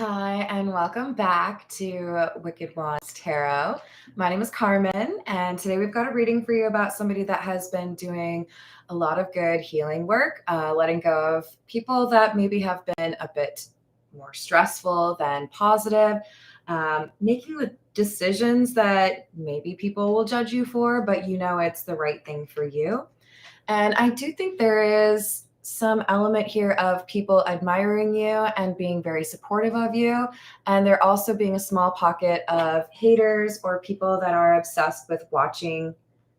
Hi, and welcome back to Wicked Wands Tarot. My name is Carmen, and today we've got a reading for you about somebody that has been doing a lot of good healing work, letting go of people that maybe have been a bit more stressful than positive, making the decisions that maybe people will judge you for, but you know it's the right thing for you. And I do think there is some element here of people admiring you and being very supportive of you. And there also being a small pocket of haters or people that are obsessed with watching,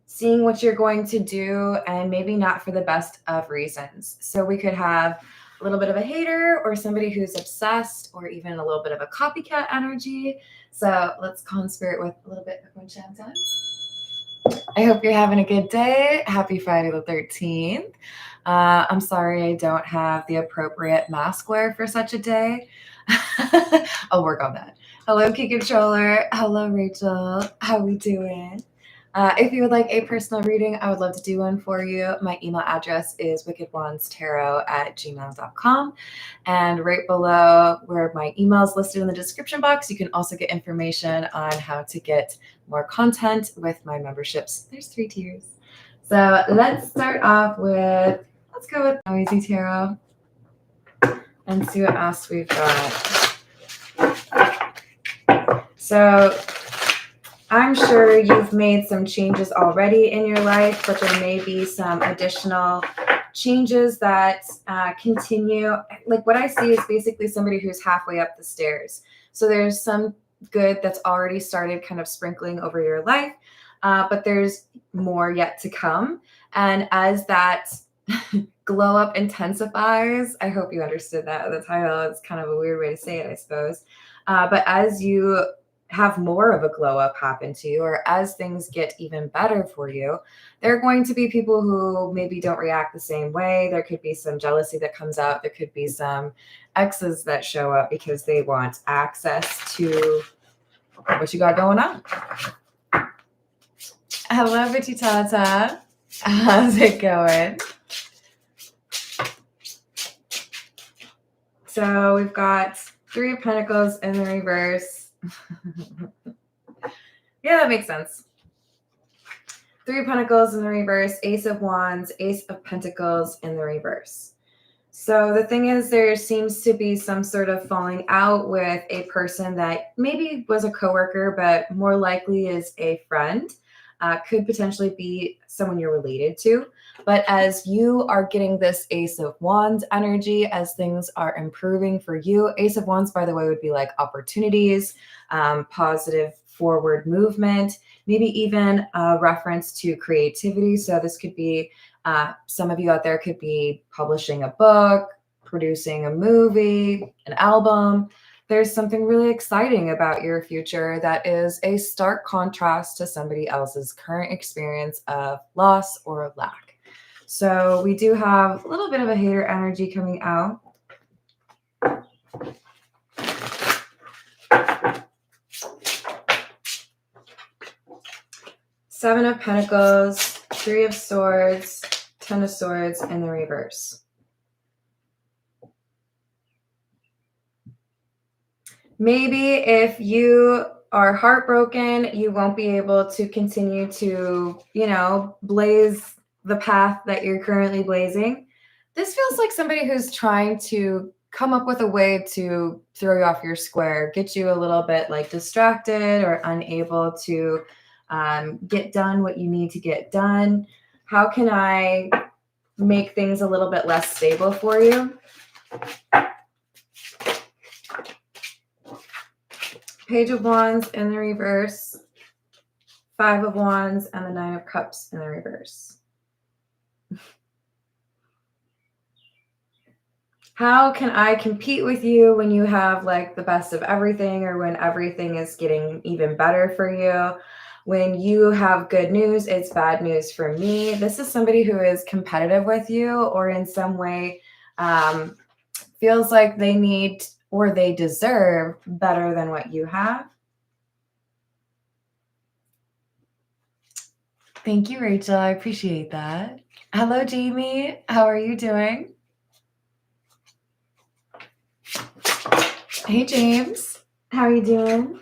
seeing what you're going to do, and maybe not for the best of reasons. So we could have a little bit of a hater or somebody who's obsessed or even a little bit of a copycat energy. So let's call in spirit with a little bit of enchantment. I hope you're having a good day. Happy Friday the 13th. I'm sorry I don't have the appropriate mask wear for such a day. I'll work on that. Hello, Key Controller. Hello, Rachel. How we doing? If you would like a personal reading, I would love to do one for you. My email address is wickedwandstarot@gmail.com. And right below where my email is listed in the description box, you can also get information on how to get more content with my memberships. There's 3 tiers. So let's start off with, let's go with Noisy Tarot and see what else we've got. So I'm sure you've made some changes already in your life, but there may be some additional changes that continue. Like what I see is basically somebody who's halfway up the stairs. So there's some good that's already started kind of sprinkling over your life, but there's more yet to come. And as that glow up intensifies, I hope you understood that. The title is kind of a weird way to say it, I suppose. But as you have more of a glow up happen to you, or as things get even better for you, there are going to be people who maybe don't react the same way. There could be some jealousy that comes out. There could be some exes that show up because they want access to what you got going on. Hello, Bitchy Tata. How's it going? So we've got 3 of Pentacles in the reverse. Yeah, that makes sense. 3 of Pentacles in the reverse, Ace of Wands, Ace of Pentacles in the reverse. So the thing is, there seems to be some sort of falling out with a person that maybe was a coworker, but more likely is a friend. Could potentially be someone you're related to. But as you are getting this Ace of Wands energy, as things are improving for you, Ace of Wands, by the way, would be like opportunities, positive forward movement, maybe even a reference to creativity. So this could be, some of you out there could be publishing a book, producing a movie, an album. There's something really exciting about your future that is a stark contrast to somebody else's current experience of loss or lack. So we do have a little bit of a hater energy coming out. Seven of Pentacles, 3 of Swords, 10 of Swords in the reverse. Maybe if you are heartbroken, you won't be able to continue to, blaze the path that you're currently blazing. This feels like somebody who's trying to come up with a way to throw you off your square, get you a little bit like distracted or unable to get done what you need to get done. How can I make things a little bit less stable for you? Page of Wands in the reverse, 5 of Wands, and the 9 of Cups in the reverse. How can I compete with you when you have like the best of everything, or when everything is getting even better for you? When you have good news, it's bad news for me. This is somebody who is competitive with you, or in some way feels like they need or they deserve better than what you have. Thank you, Rachel. I appreciate that. Hello, Jamie. How are you doing? Hey, James. How are you doing?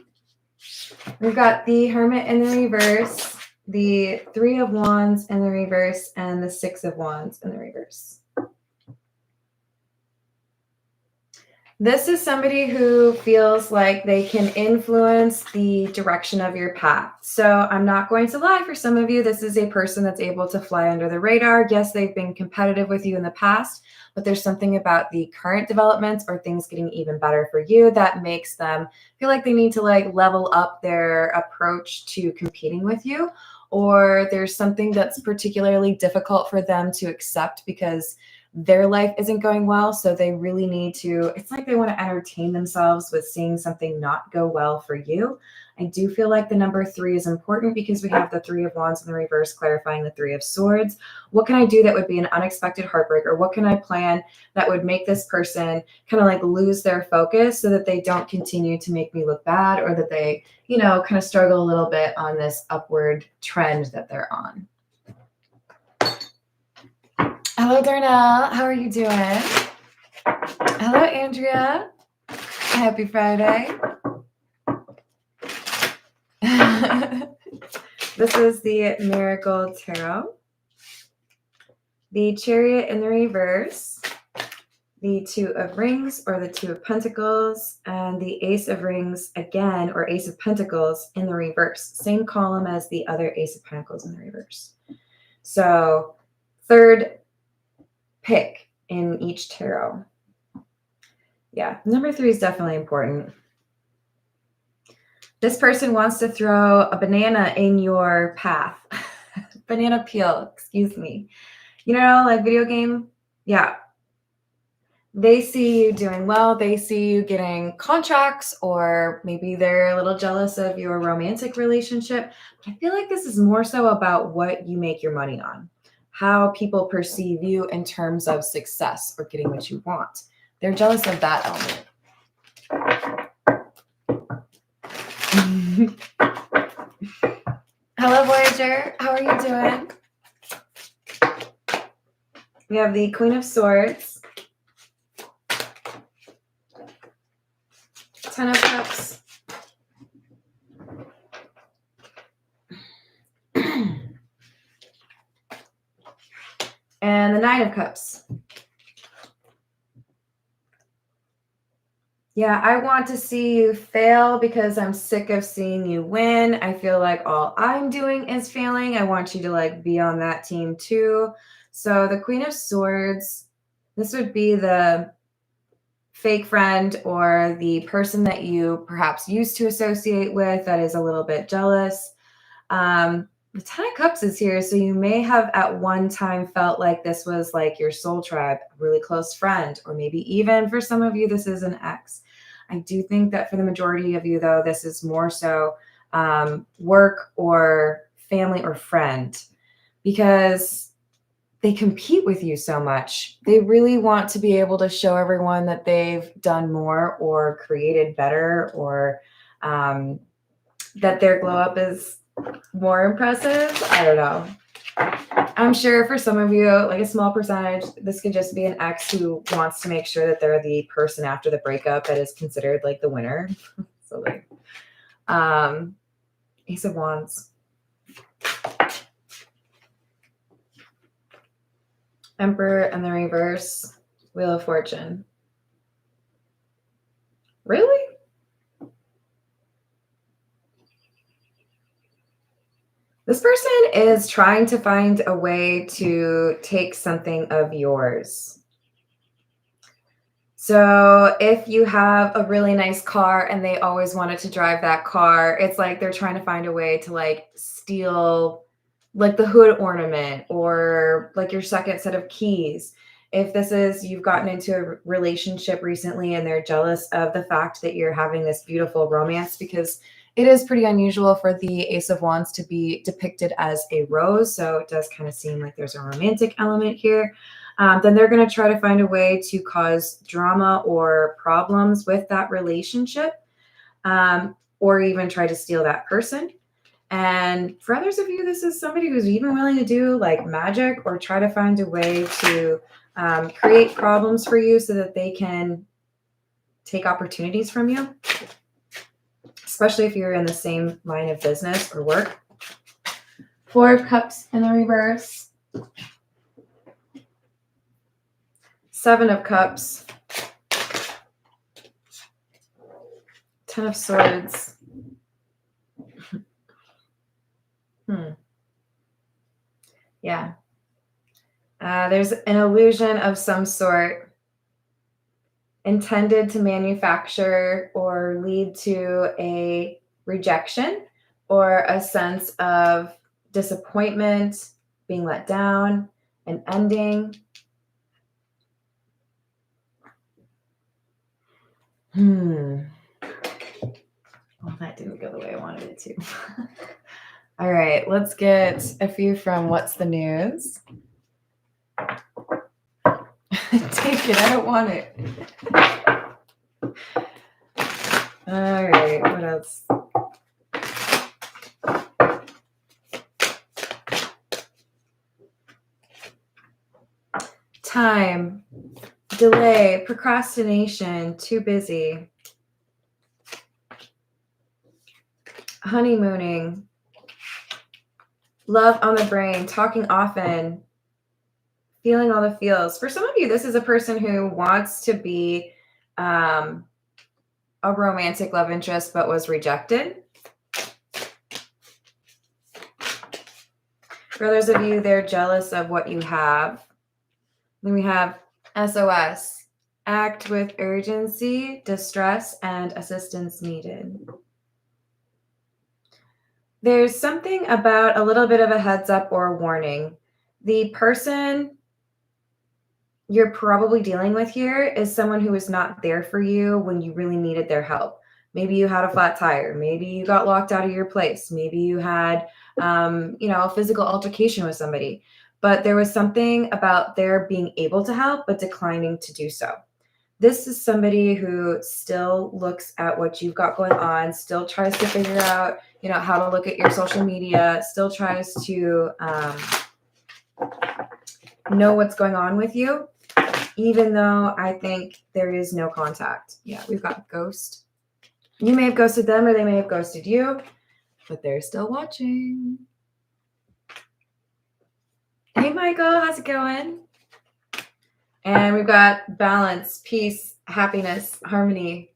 We've got the Hermit in the reverse, the Three of Wands in the reverse, and the Six of Wands in the reverse. This is somebody who feels like they can influence the direction of your path. So I'm not going to lie, for some of you, this is a person that's able to fly under the radar. Yes, they've been competitive with you in the past, but there's something about the current developments or things getting even better for you that makes them feel like they need to like level up their approach to competing with you. Or there's something that's particularly difficult for them to accept because their life isn't going well, so they really need to, it's like they want to entertain themselves with seeing something not go well for you. I do feel like the number 3 is important because we have the Three of Wands in the reverse clarifying the Three of Swords. What can I do that would be an unexpected heartbreak, or what can I plan that would make this person kind of like lose their focus so that they don't continue to make me look bad, or that they, you know, kind of struggle a little bit on this upward trend that they're on. Hello, Darnell. How are you doing? Hello, Andrea. Happy Friday. This is the Miracle Tarot. The Chariot in the reverse, the Two of Rings or the Two of Pentacles, and the Ace of Rings again, or Ace of Pentacles in the reverse. Same column as the other Ace of Pentacles in the reverse. So third pick in each tarot. Yeah, number 3 is definitely important. This person wants to throw a banana in your path. Banana peel, excuse me. You know, like video game? Yeah. They see you doing well. They see you getting contracts, or maybe they're a little jealous of your romantic relationship. I feel like this is more so about what you make your money on, how people perceive you in terms of success or getting what you want. They're jealous of that element. Hello, Voyager. How are you doing? We have the Queen of Swords, 10 of Cups, and the 9 of Cups. Yeah, I want to see you fail because I'm sick of seeing you win. I feel like all I'm doing is failing. I want you to like be on that team too. So the Queen of Swords, this would be the fake friend or the person that you perhaps used to associate with that is a little bit jealous. The 10 of Cups is here, so you may have at one time felt like this was like your soul tribe, a really close friend, or maybe even for some of you, this is an ex. I do think that for the majority of you, though, this is more so work or family or friend, because they compete with you so much. They really want to be able to show everyone that they've done more or created better, or that their glow up is more impressive. I don't know. I'm sure for some of you, like a small percentage, this could just be an ex who wants to make sure that they're the person after the breakup that is considered like the winner. So like, Ace of Wands, Emperor in the reverse, Wheel of Fortune. Really? This person is trying to find a way to take something of yours. So if you have a really nice car and they always wanted to drive that car, it's like they're trying to find a way to like steal like the hood ornament or like your second set of keys. If this is you've gotten into a relationship recently and they're jealous of the fact that you're having this beautiful romance, because it is pretty unusual for the Ace of Wands to be depicted as a rose. So it does kind of seem like there's a romantic element here. Then they're going to try to find a way to cause drama or problems with that relationship, or even try to steal that person. And for others of you, this is somebody who's even willing to do like magic or try to find a way to create problems for you so that they can take opportunities from you, especially if you're in the same line of business or work. Four of Cups in the reverse. Seven of Cups. Ten of Swords. Yeah. There's an illusion of some sort intended to manufacture or lead to a rejection or a sense of disappointment, being let down, an ending. Well, that didn't go the way I wanted it to. All right, let's get a few from What's the News. Take it, I don't want it. All right, what else? Time, delay, procrastination, too busy. Honeymooning, love on the brain, talking often, feeling all the feels. For some of you, this is a person who wants to be a romantic love interest but was rejected. For others of you, they're jealous of what you have. Then we have SOS, act with urgency, distress, and assistance needed. There's something about a little bit of a heads up or a warning. The person you're probably dealing with here is someone who is not there for you when you really needed their help. Maybe you had a flat tire. Maybe you got locked out of your place. Maybe you had, a physical altercation with somebody. But there was something about their being able to help, but declining to do so. This is somebody who still looks at what you've got going on, still tries to figure out, how to look at your social media, still tries to know what's going on with you, even though I think there is no contact. Yeah, we've got ghost. You may have ghosted them or they may have ghosted you, but they're still watching. Hey, Michael, how's it going? And we've got balance, peace, happiness, harmony.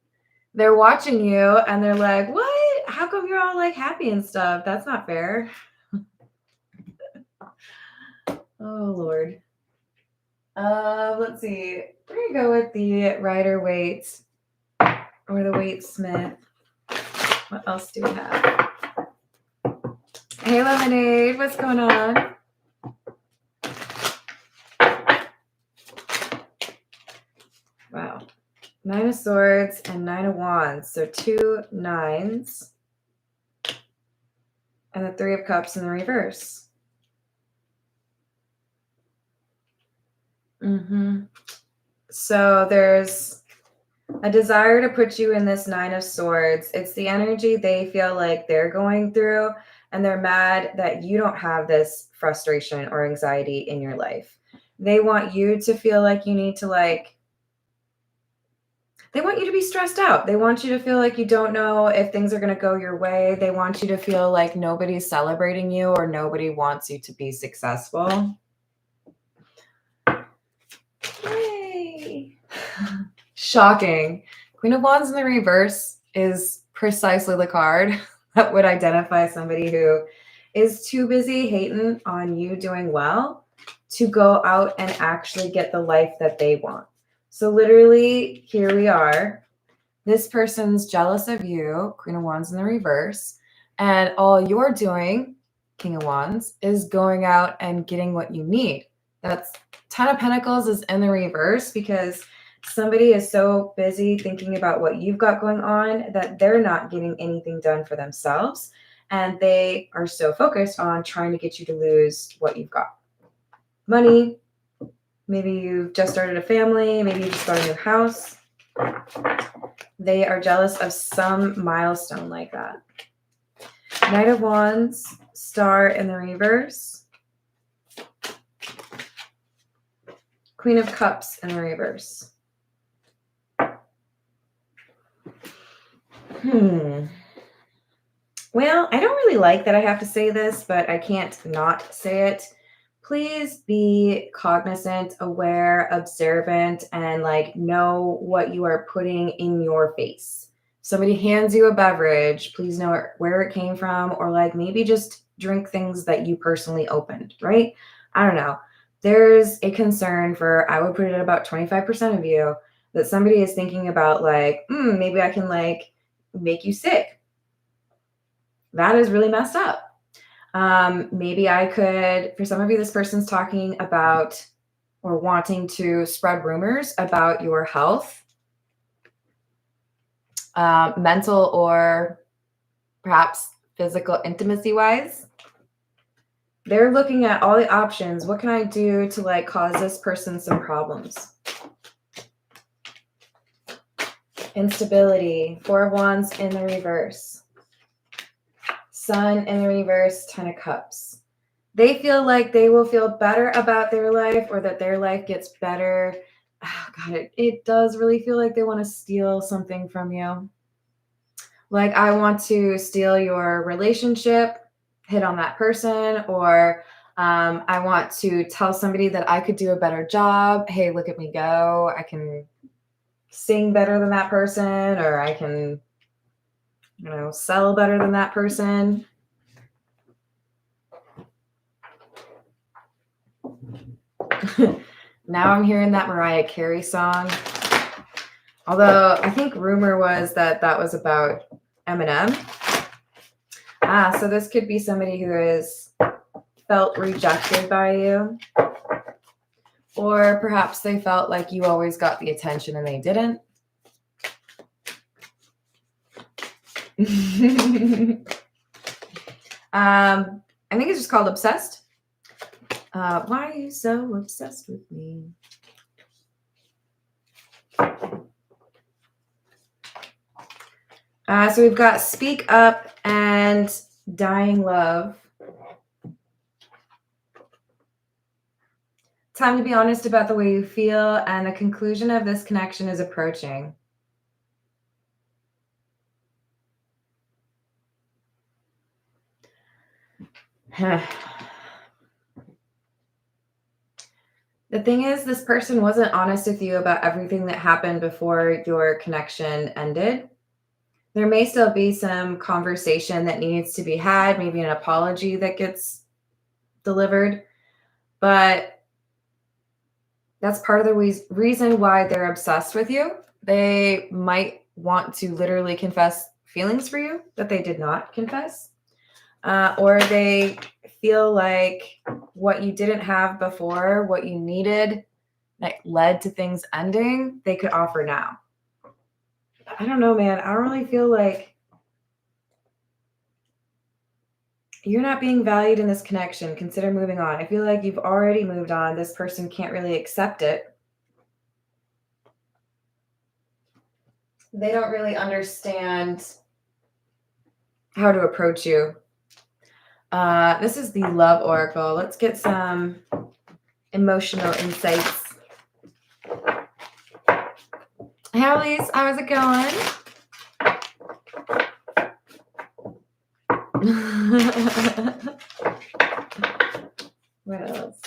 They're watching you and they're like, what? How come you're all like happy and stuff? That's not fair. Oh, Lord. Let's see. We're going to go with the Rider-Waite or the Waite-Smith. What else do we have? Hey, Lemonade. What's going on? Wow. 9 of Swords and 9 of Wands. So 2 9s. And the 3 of Cups in the reverse. So there's a desire to put you in this 9 of Swords. It's the energy they feel like they're going through, and they're mad that you don't have this frustration or anxiety in your life. They want you to feel like you need to they want you to be stressed out. They want you to feel like you don't know if things are going to go your way. They want you to feel like nobody's celebrating you or nobody wants you to be successful. Yay! Shocking. Queen of Wands in the reverse is precisely the card that would identify somebody who is too busy hating on you doing well to go out and actually get the life that they want. So literally, here we are. This person's jealous of you, Queen of Wands in the reverse, and all you're doing, King of Wands, is going out and getting what you need. That's 10 of Pentacles is in the reverse because somebody is so busy thinking about what you've got going on that they're not getting anything done for themselves. And they are so focused on trying to get you to lose what you've got. Money. Maybe you've just started a family. Maybe you just got a new house. They are jealous of some milestone like that. Knight of Wands, Star in the reverse. Queen of Cups in the reverse. Well, I don't really like that I have to say this, but I can't not say it. Please be cognizant, aware, observant, and like know what you are putting in your face. Somebody hands you a beverage, please know where it came from, or like maybe just drink things that you personally opened, right? I don't know. There's a concern for, I would put it at about 25% of you, that somebody is thinking about like, maybe I can like make you sick. That is really messed up. Maybe I could, for some of you, this person's talking about or wanting to spread rumors about your health, mental or perhaps physical intimacy wise. They're looking at all the options. What can I do to like cause this person some problems? Instability, Four of Wands in the reverse. Sun in the reverse, Ten of Cups. They feel like they will feel better about their life, or that their life gets better. Oh God, it does really feel like they want to steal something from you. Like, I want to steal your relationship, hit on that person, or I want to tell somebody that I could do a better job. Hey, look at me go. I can sing better than that person, or I can, sell better than that person. Now I'm hearing that Mariah Carey song. Although I think rumor was that was about Eminem. So this could be somebody who has felt rejected by you. Or perhaps they felt like you always got the attention and they didn't. I think it's just called obsessed. Why are you so obsessed with me? So we've got speak up and dying love. Time to be honest about the way you feel, and the conclusion of this connection is approaching. The thing is, this person wasn't honest with you about everything that happened before your connection ended. There may still be some conversation that needs to be had, maybe an apology that gets delivered, but that's part of the reason why they're obsessed with you. They might want to literally confess feelings for you that they did not confess, or they feel like what you didn't have before, what you needed, that led to things ending, they could offer now. I don't know, man. I don't really feel like you're not being valued in this connection. Consider moving on. I feel like you've already moved on. This person can't really accept it. They don't really understand how to approach you. This is the love oracle. Let's get some emotional insights. Hey, Alice, how's it going? What else?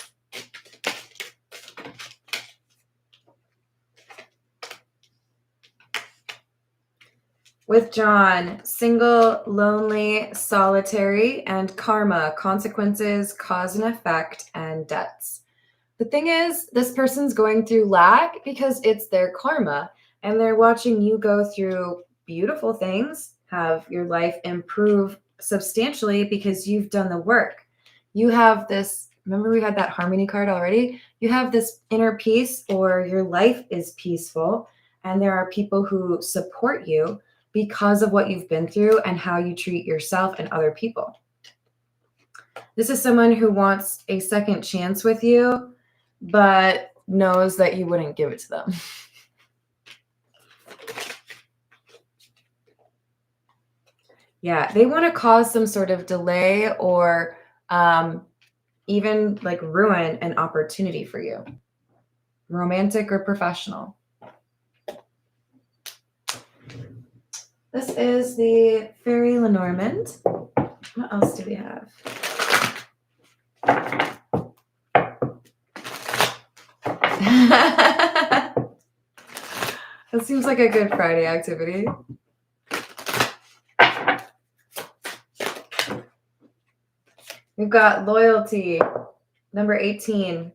With John, single, lonely, solitary, and karma, consequences, cause and effect, and debts. The thing is, this person's going through lack because it's their karma, and they're watching you go through beautiful things, have your life improve substantially because you've done the work. You have this, remember we had that harmony card already? You have this inner peace, or your life is peaceful, and there are people who support you because of what you've been through and how you treat yourself and other people. This is someone who wants a second chance with you, but knows that you wouldn't give it to them. Yeah, they want to cause some sort of delay or even like ruin an opportunity for you, romantic or professional. This is the Fairy Lenormand. What else do we have? That seems like a good Friday activity. We've got Loyalty, number 18.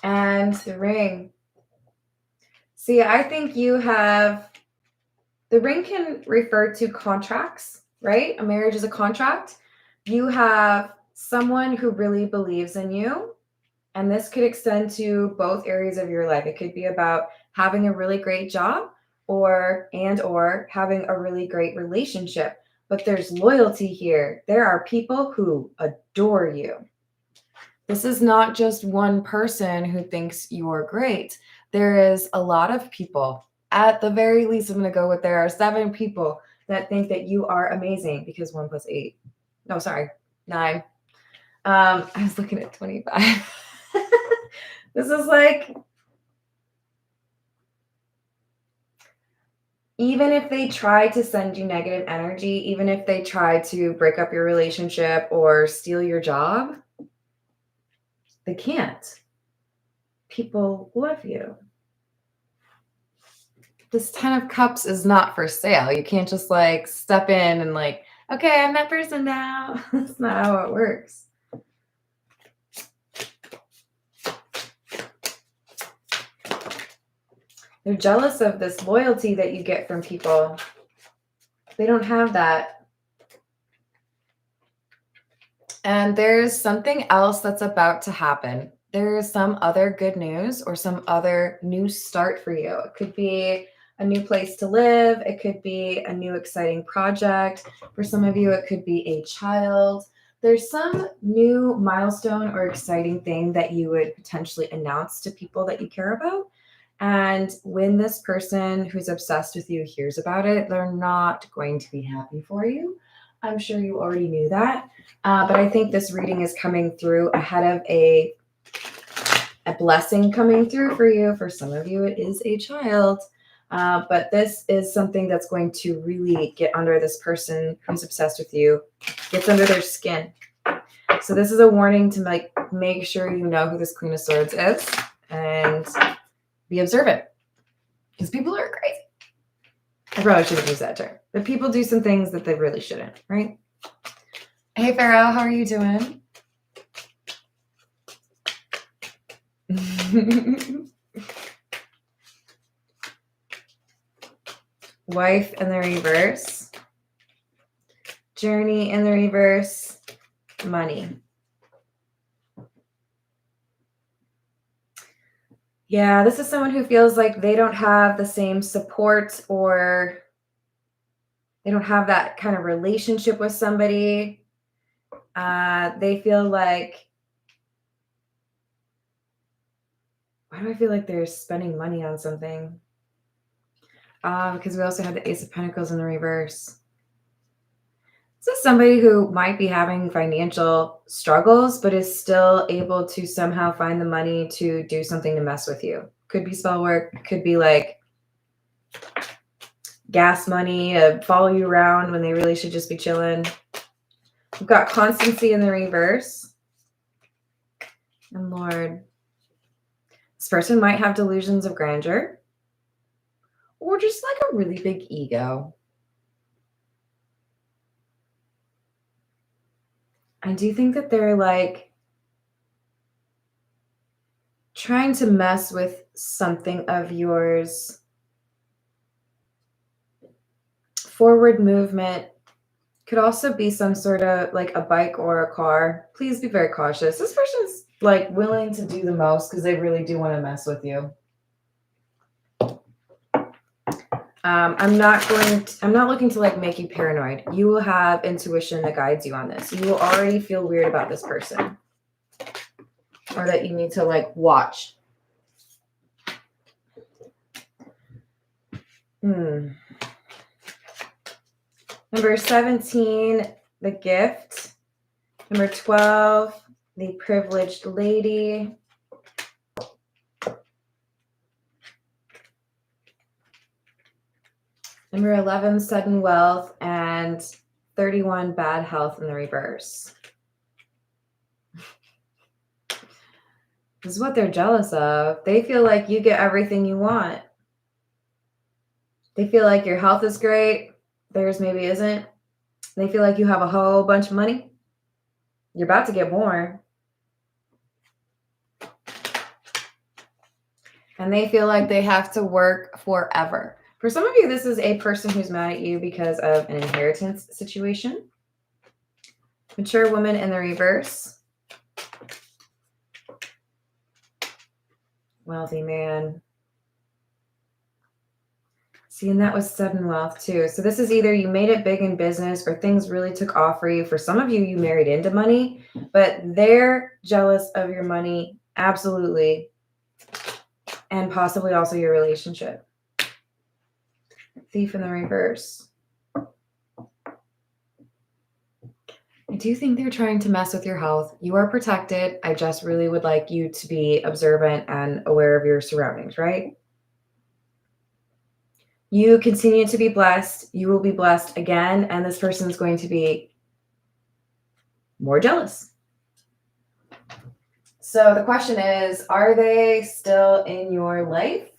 And the Ring. See, I think you have, the ring can refer to contracts, right? A marriage is a contract. You have someone who really believes in you, and this could extend to both areas of your life. It could be about having a really great job or having a really great relationship. But there's loyalty here. There are people who adore you. This is not just one person who thinks you're great. There is a lot of people. At the very least, I'm going to go with there are 7 people that think that you are amazing because 1 + 8. No, sorry, 9. I was looking at 25. This is like, even if they try to send you negative energy, even if they try to break up your relationship or steal your job, they can't. People love you. This 10 of Cups is not for sale. You can't just like step in and like, okay, I'm that person now. That's not how it works. They're jealous of this loyalty that you get from people. They don't have that. And there's something else that's about to happen. There is some other good news or some other new start for you. It could be a new place to live. It could be a new exciting project. For some of you, it could be a child. There's some new milestone or exciting thing that you would potentially announce to people that you care about. And when this person who's obsessed with you hears about it, they're not going to be happy for you. I'm sure you already knew that. But I think this reading is coming through ahead of a blessing coming through for you. For some of you, it is a child. But this is something that's going to really get under this person who's obsessed with you, gets under their skin. So this is a warning to make sure you know who this Queen of Swords is and be observant, because people are crazy. I probably shouldn't use that term, but people do some things that they really shouldn't, right? Hey, Pharaoh, how are you doing? Wife in the reverse. Journey in the reverse. Money. Yeah, this is someone who feels like they don't have the same support, or they don't have that kind of relationship with somebody. They feel like, why do I feel like they're spending money on something? Because we also have the Ace of Pentacles in the reverse. This is somebody who might be having financial struggles, but is still able to somehow find the money to do something to mess with you. Could be spell work, could be like gas money, follow you around when they really should just be chilling. We've got Constancy in the reverse. And Lord, this person might have delusions of grandeur, or just like a really big ego. I do think that they're like trying to mess with something of yours. Forward movement could also be some sort of like a bike or a car. Please be very cautious. This person's like willing to do the most because they really do want to mess with you. I'm not looking to like make you paranoid. You will have intuition that guides you on this. You will already feel weird about this person, or that you need to like watch. Number 17, the Gift. Number 12, the privileged lady. Number 11, sudden wealth, and 31, bad health in the reverse. This is what they're jealous of. They feel like you get everything you want. They feel like your health is great. Theirs maybe isn't. They feel like you have a whole bunch of money. You're about to get more. And they feel like they have to work forever. For some of you, this is a person who's mad at you because of an inheritance situation. Mature woman in the reverse. Wealthy man. See, and that was sudden wealth too. So this is either you made it big in business or things really took off for you. For some of you, you married into money, but they're jealous of your money. Absolutely. And possibly also your relationship. Thief in the reverse. I do think they're trying to mess with your health. You are protected. I just really would like you to be observant and aware of your surroundings, right? You continue to be blessed. You will be blessed again. And this person is going to be more jealous. So the question is, are they still in your life?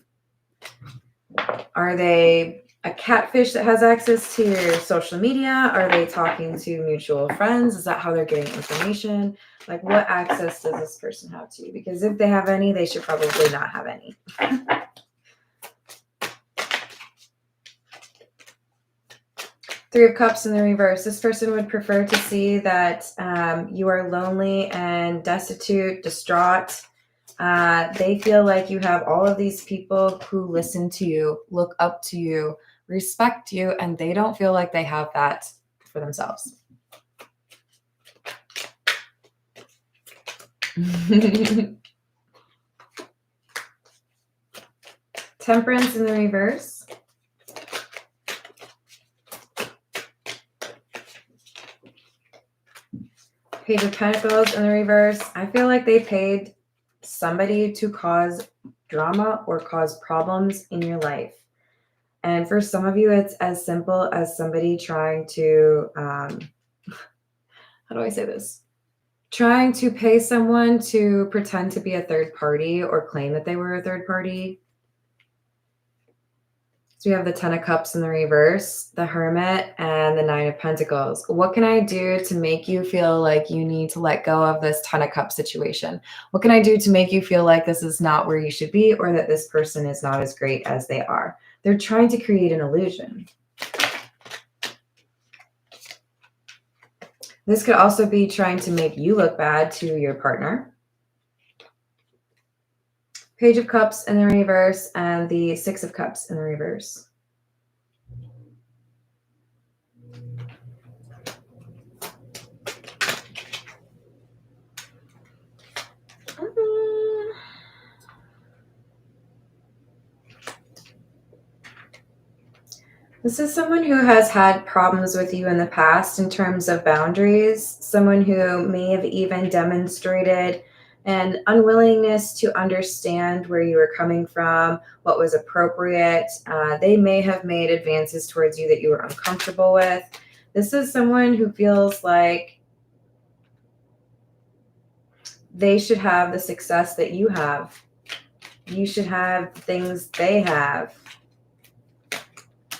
Are they a catfish that has access to your social media? Are they talking to mutual friends? Is that how they're getting information? Like, what access does this person have to you? Because if they have any, they should probably not have any. Three of Cups in the reverse. This person would prefer to see that you are lonely and destitute, distraught. They feel like you have all of these people who listen to you, look up to you, respect you, and they don't feel like they have that for themselves. Temperance in the reverse. Page of Pentacles in the reverse. I feel like they paid somebody to cause drama or cause problems in your life. And for some of you, it's as simple as somebody trying to, how do I say this? Trying to pay someone to pretend to be a third party or claim that they were a third party. So we have the Ten of Cups in the reverse, the Hermit, and the Nine of Pentacles. What can I do to make you feel like you need to let go of this Ten of Cups situation? What can I do to make you feel like this is not where you should be or that this person is not as great as they are? They're trying to create an illusion. This could also be trying to make you look bad to your partner. Page of Cups in the reverse and the Six of Cups in the reverse. This is someone who has had problems with you in the past in terms of boundaries, someone who may have even demonstrated an unwillingness to understand where you were coming from, what was appropriate. They may have made advances towards you that you were uncomfortable with. This is someone who feels like they should have the success that you have. You should have the things they have.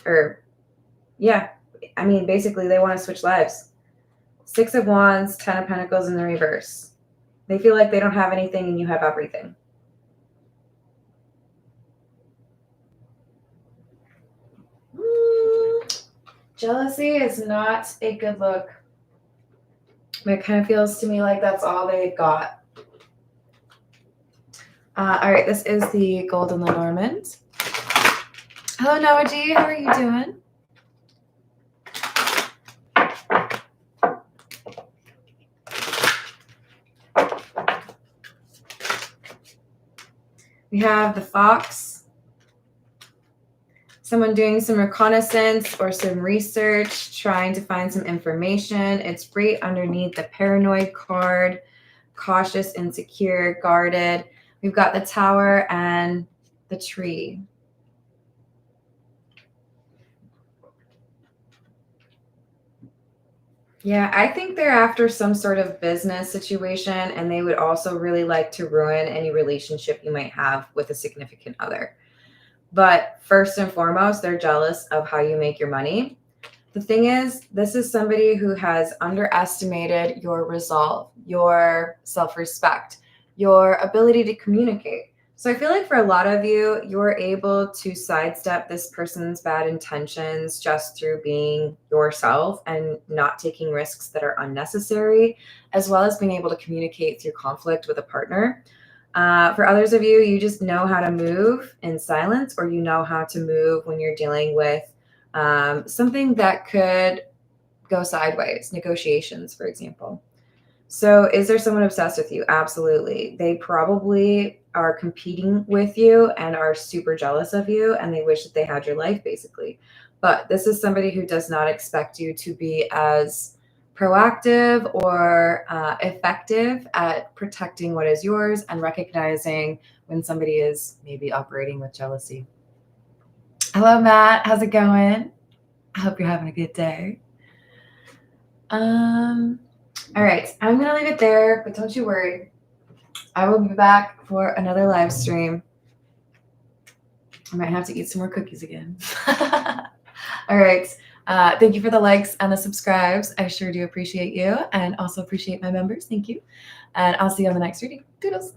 Or, yeah, I mean, basically they want to switch lives. Six of Wands, Ten of Pentacles in the reverse. They feel like they don't have anything and you have everything. Jealousy is not a good look. It kind of feels to me like that's all they've got. All right, this is the Golden Lenormand. Hello, Noah G. How are you doing? We have the Fox, someone doing some reconnaissance or some research, trying to find some information. It's right underneath the paranoid card, cautious, insecure, guarded. We've got the Tower and the Tree. Yeah, I think they're after some sort of business situation, and they would also really like to ruin any relationship you might have with a significant other. But first and foremost, they're jealous of how you make your money. The thing is, this is somebody who has underestimated your resolve, your self respect, your ability to communicate. So I feel like for a lot of you, you're able to sidestep this person's bad intentions just through being yourself and not taking risks that are unnecessary, as well as being able to communicate through conflict with a partner. For others of you, you just know how to move in silence, or you know how to move when you're dealing with something that could go sideways, negotiations, for example. So, is there someone obsessed with you? Absolutely. They probably are competing with you and are super jealous of you, and they wish that they had your life, basically. But this is somebody who does not expect you to be as proactive or effective at protecting what is yours and recognizing when somebody is maybe operating with jealousy. Hello, Matt. How's it going? I hope you're having a good day. All right, I'm gonna leave it there, but don't you worry. I will be back for another live stream. I might have to eat some more cookies again. All right. Thank you for the likes and the subscribes. I sure do appreciate you, and also appreciate my members. Thank you. And I'll see you on the next reading. Doodles.